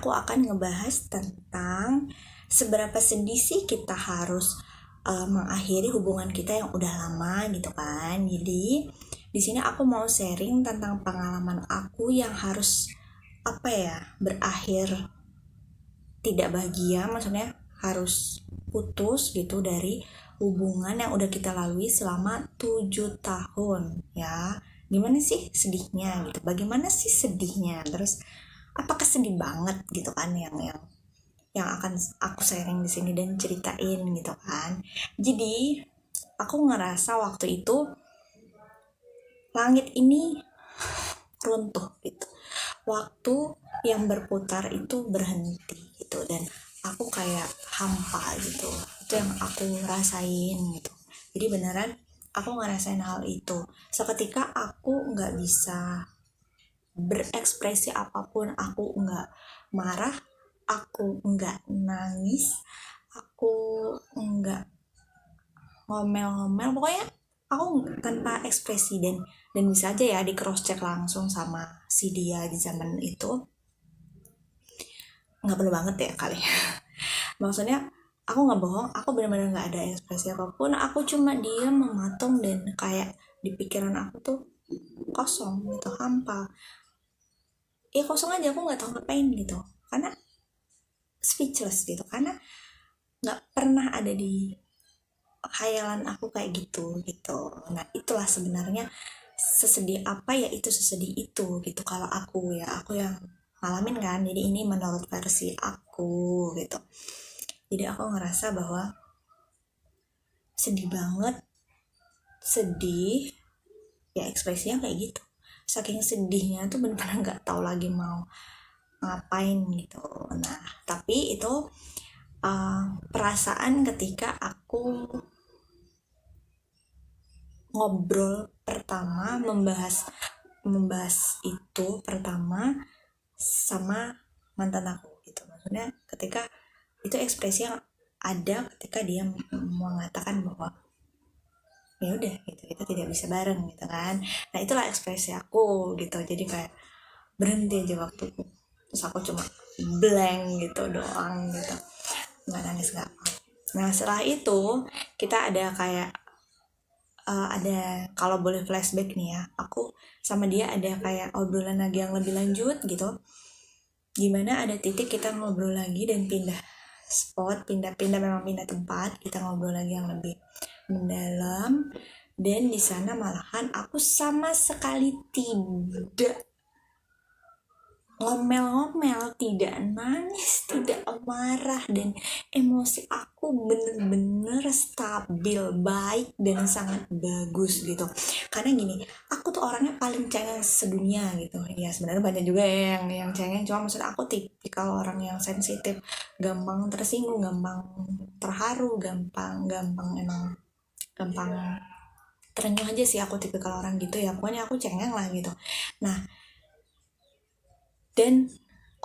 aku akan ngebahas tentang seberapa sedih sih kita harus mengakhiri hubungan kita yang udah lama gitu kan. Jadi di sini aku mau sharing tentang pengalaman aku yang harus berakhir tidak bahagia, maksudnya harus putus gitu dari hubungan yang udah kita lalui selama 7 tahun ya. Gimana sih sedihnya gitu, bagaimana sih sedihnya, terus apakah sedih banget gitu kan yang akan aku sharing di sini dan ceritain gitu kan. Jadi aku ngerasa waktu itu langit ini runtuh gitu, waktu yang berputar itu berhenti gitu, dan aku kayak hampa gitu. Itu yang aku rasain gitu. Jadi beneran aku ngerasain hal itu. Seketika aku nggak bisa berekspresi apapun, aku nggak marah, aku nggak nangis, aku nggak ngomel-ngomel, pokoknya aku tanpa ekspresi. Dan bisa aja ya di cross check langsung sama si dia di zaman itu, nggak perlu banget ya kali maksudnya aku nggak bohong, aku benar-benar nggak ada ekspresi apapun, aku cuma diam mematung dan kayak di pikiran aku tuh kosong gitu, hampa ya, kosong aja, aku nggak tahu ngapain gitu, karena speechless gitu, karena nggak pernah ada di khayalan aku kayak gitu. Nah itulah sebenarnya sesedih apa ya, itu sesedih itu gitu. Kalau aku yang ngalamin kan, jadi ini menurut versi aku gitu. Jadi aku ngerasa bahwa sedih banget, sedih ya, ekspresinya kayak gitu. Saking sedihnya tuh bener-bener nggak tahu lagi mau ngapain gitu. Nah tapi itu perasaan ketika aku ngobrol pertama, membahas itu pertama sama mantan aku gitu. Maksudnya ketika itu ekspresi yang ada ketika dia mengatakan bahwa ya udah gitu, kita tidak bisa bareng gitu kan. Nah itulah ekspresi aku gitu. Jadi kayak berhenti aja waktuku, terus aku cuma blank gitu doang gitu, nggak nangis nggak apa. Nah setelah itu kita ada kayak ada, kalau boleh flashback nih ya, aku sama dia ada kayak obrolan lagi yang lebih lanjut gitu, gimana ada titik kita ngobrol lagi dan pindah spot, memang pindah tempat, kita ngobrol lagi yang lebih mendalam. Dan di sana malahan aku sama sekali tidak ngomel-ngomel, tidak nangis, tidak marah, dan emosi aku bener-bener stabil, baik, dan sangat bagus gitu. Karena gini, aku tuh orangnya paling cengeng sedunia gitu ya. Sebenarnya banyak juga ya yang cengeng, cuma maksud aku tipikal orang yang sensitif, gampang tersinggung, gampang terharu, gampang terenyuh aja sih. Aku tipikal orang gitu ya, pokoknya aku cengeng lah gitu. Nah dan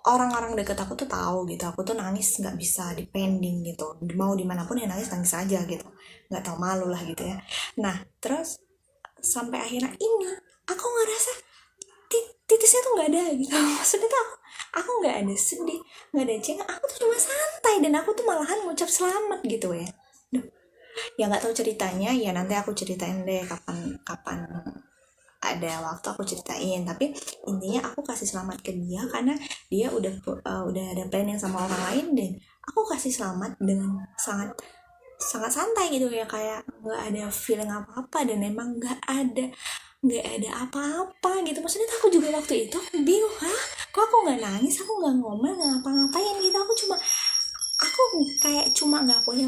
orang-orang deket aku tuh tahu gitu, aku tuh nangis nggak bisa dipending gitu, mau dimanapun ya nangis aja gitu, nggak tahu malu lah gitu ya. Nah terus sampai akhirnya ini aku ngerasa titisnya tuh nggak ada gitu maksudnya tuh aku nggak ada sedih, nggak ada cengeng, aku tuh cuma santai, dan aku tuh malahan ngucap selamat gitu ya. Duh, ya nggak tahu ceritanya ya, nanti aku ceritain deh kapan ada waktu aku ceritain. Tapi intinya aku kasih selamat ke dia karena dia udah ada planning sama orang lain, dan aku kasih selamat dengan sangat sangat santai gitu ya, kayak nggak ada feeling apa-apa, dan emang nggak ada apa-apa gitu. Maksudnya aku juga waktu itu bingung, kok aku nggak nangis, aku nggak ngomel, nggak ngapa-ngapain gitu, aku kayak cuma nggak punya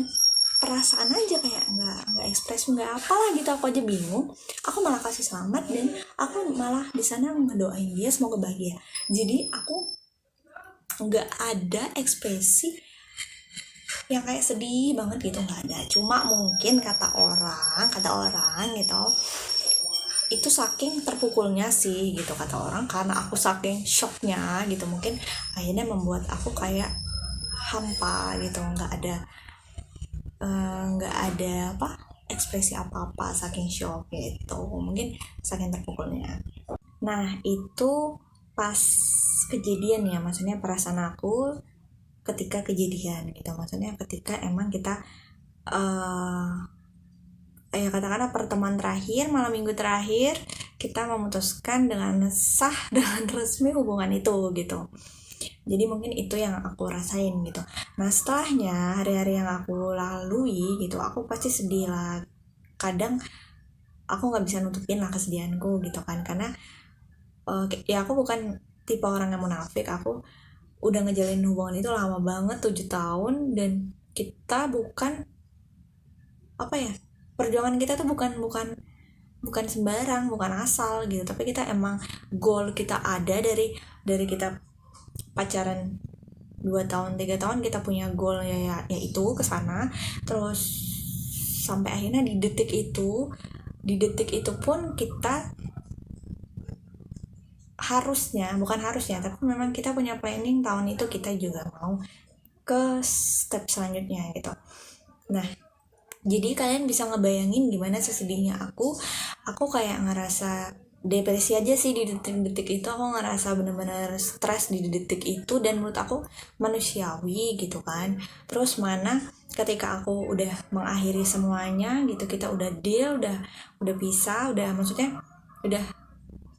perasaan aja, kayak nggak ekspres, nggak apalah gitu. Aku aja bingung, aku malah kasih selamat, dan aku malah di sana ngedoain dia semoga bahagia. Jadi aku nggak ada ekspresi yang kayak sedih banget gitu, nggak ada. Cuma mungkin kata orang gitu, itu saking terpukulnya sih gitu kata orang, karena aku saking shocknya gitu, mungkin akhirnya membuat aku kayak hampa gitu, nggak ada ekspresi apa-apa, saking shock gitu, mungkin saking terpukulnya. Nah itu pas kejadian ya, maksudnya perasaan aku ketika kejadian gitu, maksudnya ketika emang kita ya katakanlah pertemuan terakhir, malam minggu terakhir kita memutuskan dengan sah dengan resmi hubungan itu gitu. Jadi mungkin itu yang aku rasain gitu. Nah setelahnya hari-hari yang aku lalui gitu, aku pasti sedih lah. Kadang aku nggak bisa nutupin lah kesedihanku gitu kan, karena ya aku bukan tipe orang yang munafik. Aku udah ngejalin hubungan itu lama banget, 7 tahun, dan kita bukan apa ya, perjuangan kita tuh bukan sembarang, bukan asal gitu, tapi kita emang goal kita ada dari kita pacaran 2 tahun 3 tahun, kita punya goal ya itu ke sana. Terus sampai akhirnya di detik itu pun kita bukan harusnya, tapi memang kita punya planning tahun itu kita juga mau ke step selanjutnya gitu. Nah jadi kalian bisa ngebayangin gimana sesedihnya aku kayak ngerasa depresi aja sih di detik-detik itu. Aku ngerasa bener-bener stres di detik itu, dan menurut aku manusiawi gitu kan. Terus mana ketika aku udah mengakhiri semuanya gitu, kita udah deal, udah pisah, udah maksudnya udah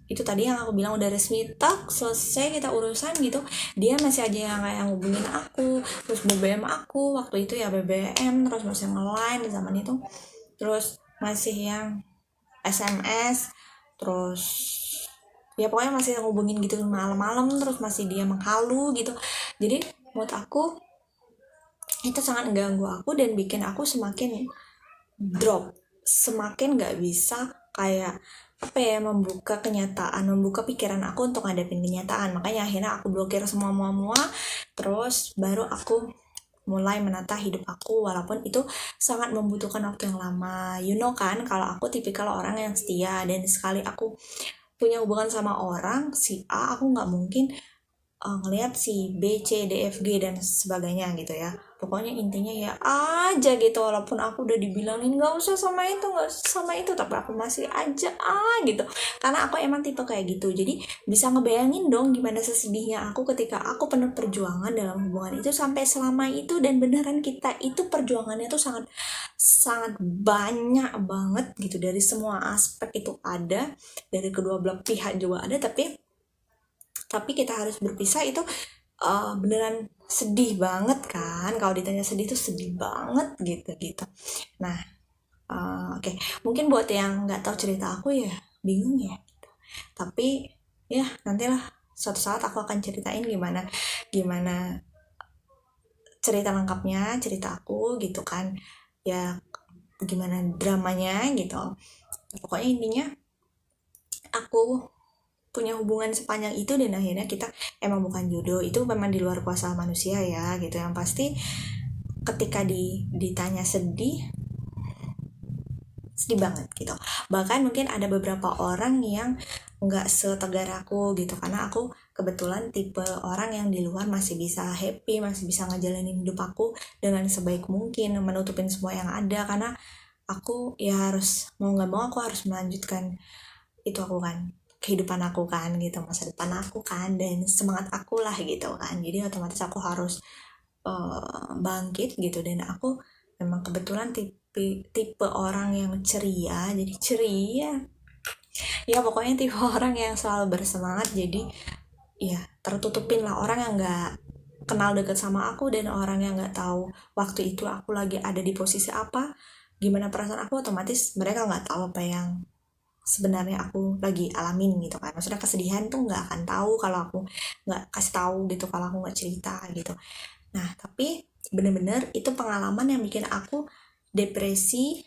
itu tadi yang aku bilang udah resmi tak selesai kita urusan gitu, dia masih aja yang kayak ngubungin aku, terus BBM aku waktu itu ya BBM, terus masih nge-line di zaman itu, terus masih yang SMS, terus ya pokoknya masih ngubungin gitu malam-malam, terus masih dia menghalu gitu. Jadi menurut aku itu sangat mengganggu aku dan bikin aku semakin drop, semakin gak bisa kayak apa ya, membuka pikiran aku untuk ngadepin kenyataan. Makanya akhirnya aku blokir semua terus baru aku mulai menata hidup aku, walaupun itu sangat membutuhkan waktu yang lama. You know kan, kalau aku tipikal orang yang setia, dan sekali aku punya hubungan sama orang si A, aku nggak mungkin ngelihat si B, C, D, F, G dan sebagainya gitu ya. Pokoknya intinya ya aja gitu, walaupun aku udah dibilangin nggak usah sama itu, tapi aku masih aja gitu, karena aku emang tipe kayak gitu. Jadi bisa ngebayangin dong gimana sesedihnya aku ketika aku penuh perjuangan dalam hubungan itu sampai selama itu, dan beneran kita itu perjuangannya tuh sangat sangat banyak banget gitu, dari semua aspek itu ada, dari kedua belah pihak juga ada, tapi kita harus berpisah itu beneran sedih banget kan. Kalau ditanya sedih tuh sedih banget gitu. Nah oke. Mungkin buat yang nggak tahu cerita aku ya bingung ya gitu. Tapi ya nantilah suatu saat aku akan ceritain gimana cerita lengkapnya, cerita aku gitu kan ya, gimana dramanya gitu. Pokoknya intinya aku punya hubungan sepanjang itu, dan akhirnya kita emang bukan jodoh. Itu memang di luar kuasa manusia ya gitu. Yang pasti ketika ditanya sedih banget gitu. Bahkan mungkin ada beberapa orang yang nggak setegar aku gitu, karena aku kebetulan tipe orang yang di luar masih bisa happy, masih bisa ngejalanin hidup aku dengan sebaik mungkin, menutupin semua yang ada, karena aku ya harus mau nggak mau aku harus melanjutkan itu aku kan, kehidupan aku kan gitu, masa depan aku kan, dan semangat aku lah gitu kan. Jadi otomatis aku harus bangkit gitu, dan aku memang kebetulan tipe orang yang ceria, jadi ceria ya pokoknya tipe orang yang selalu bersemangat. Jadi ya tertutupin lah orang yang nggak kenal deket sama aku, dan orang yang nggak tahu waktu itu aku lagi ada di posisi apa, gimana perasaan aku, otomatis mereka nggak tahu apa yang sebenarnya aku lagi alamin gitu kan. Maksudnya kesedihan tuh nggak akan tahu kalau aku nggak kasih tahu gitu, kalau aku nggak cerita gitu. Nah tapi bener-bener itu pengalaman yang bikin aku depresi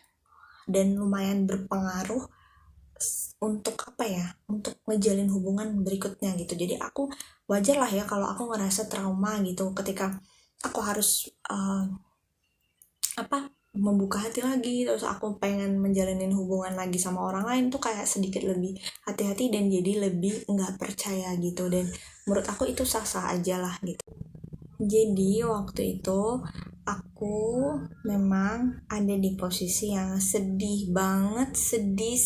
dan lumayan berpengaruh untuk apa ya, untuk ngejalin hubungan berikutnya gitu. Jadi aku wajar lah ya kalau aku ngerasa trauma gitu ketika aku harus membuka hati lagi, terus aku pengen menjalanin hubungan lagi sama orang lain tuh kayak sedikit lebih hati-hati dan jadi lebih nggak percaya gitu. Dan menurut aku itu sah-sah aja lah gitu. Jadi waktu itu aku memang ada di posisi yang sedih banget, sedih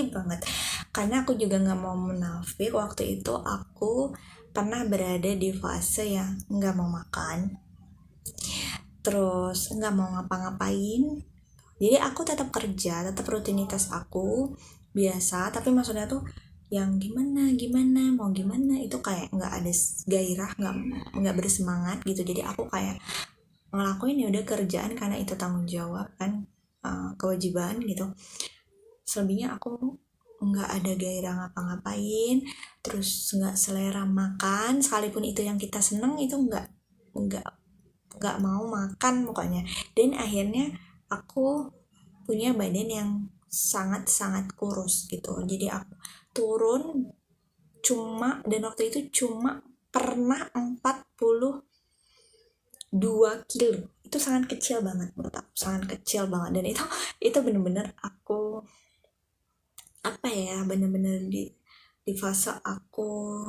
banget. Karena aku juga nggak mau munafik, waktu itu aku pernah berada di fase yang nggak mau makan, terus nggak mau ngapa-ngapain. Jadi aku tetap kerja, tetap rutinitas aku biasa, tapi maksudnya tuh yang gimana gimana mau gimana itu kayak nggak ada gairah, nggak bersemangat gitu. Jadi aku kayak ngelakuin ya udah kerjaan karena itu tanggung jawab kan, kewajiban gitu. Selebihnya aku nggak ada gairah ngapa-ngapain, terus nggak selera makan, sekalipun itu yang kita seneng itu nggak nggak mau makan pokoknya. Dan akhirnya aku punya badan yang sangat-sangat kurus gitu. Jadi aku turun dan waktu itu cuma pernah 42 kilo. Itu sangat kecil banget menurut aku, sangat kecil banget. Dan itu bener-bener aku apa ya, bener-bener di fase aku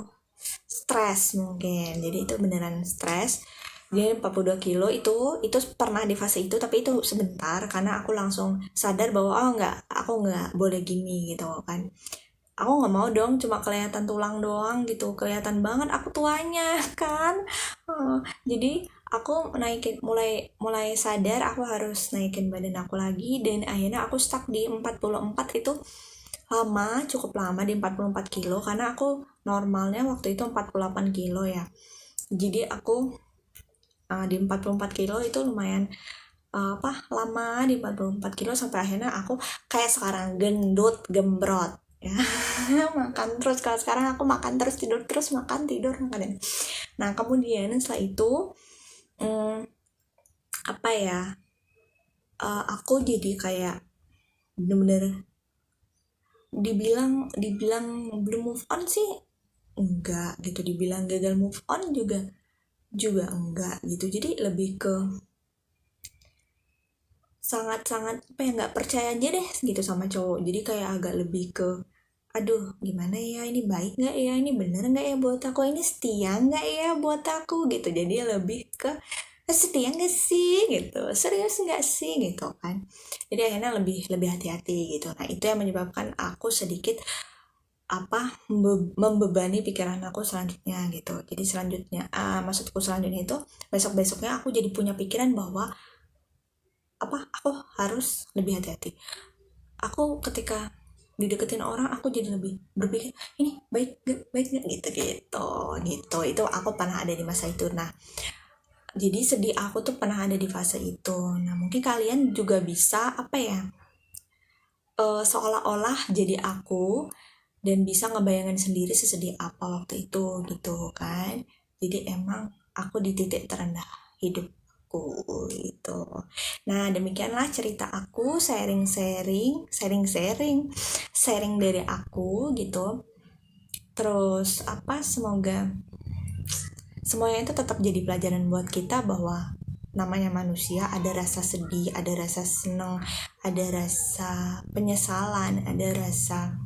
stres mungkin. Jadi itu beneran stres. Jadi 42 kilo itu pernah di fase itu, tapi itu sebentar karena aku langsung sadar bahwa aku nggak boleh gini gitu kan. Aku nggak mau dong cuma kelihatan tulang doang gitu, kelihatan banget aku tuanya kan. Jadi aku mulai sadar aku harus naikin badan aku lagi, dan akhirnya aku stuck di 44. Itu cukup lama di 44 kilo karena aku normalnya waktu itu 48 kilo ya. Jadi aku di 44 kilo itu lumayan lama di 44 kilo, sampai akhirnya aku kayak sekarang gendut gembrot ya. Makan terus, kalau sekarang aku makan terus, tidur terus, makan tidur makan. Nah kemudian setelah itu aku jadi kayak bener-bener dibilang belum move on sih enggak gitu, dibilang gagal move on juga enggak gitu. Jadi lebih ke sangat-sangat nggak percaya aja deh gitu sama cowok. Jadi kayak agak lebih ke aduh gimana ya, ini baik nggak ya, ini bener nggak ya buat aku, ini setia nggak ya buat aku gitu. Jadi lebih ke setia nggak sih gitu, serius nggak sih gitu kan. Jadi akhirnya lebih lebih hati-hati gitu. Nah itu yang menyebabkan aku sedikit membebani pikiran aku selanjutnya gitu. Jadi selanjutnya maksudku selanjutnya itu besok-besoknya aku jadi punya pikiran bahwa aku harus lebih hati-hati. Aku ketika dideketin orang aku jadi lebih berpikir ini baik gak gitu gitu. Itu aku pernah ada di masa itu. Nah jadi sedih aku tuh pernah ada di fase itu. Nah mungkin kalian juga bisa seolah-olah jadi aku dan bisa ngebayangin sendiri sesedih apa waktu itu gitu kan. Jadi emang aku di titik terendah hidupku gitu. Nah demikianlah cerita aku, sharing dari aku gitu. Terus semoga semuanya itu tetap jadi pelajaran buat kita bahwa namanya manusia ada rasa sedih, ada rasa seneng, ada rasa penyesalan, ada rasa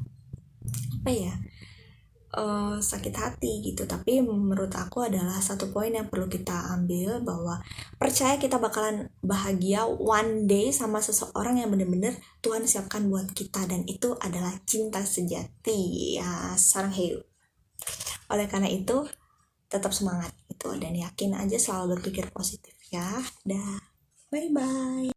sakit hati gitu. Tapi menurut aku adalah satu poin yang perlu kita ambil, bahwa percaya kita bakalan bahagia one day sama seseorang yang bener-bener Tuhan siapkan buat kita, dan itu adalah cinta sejati ya, sarang hiu. Oleh karena itu tetap semangat gitu, dan yakin aja, selalu berpikir positif ya. Dah, bye bye.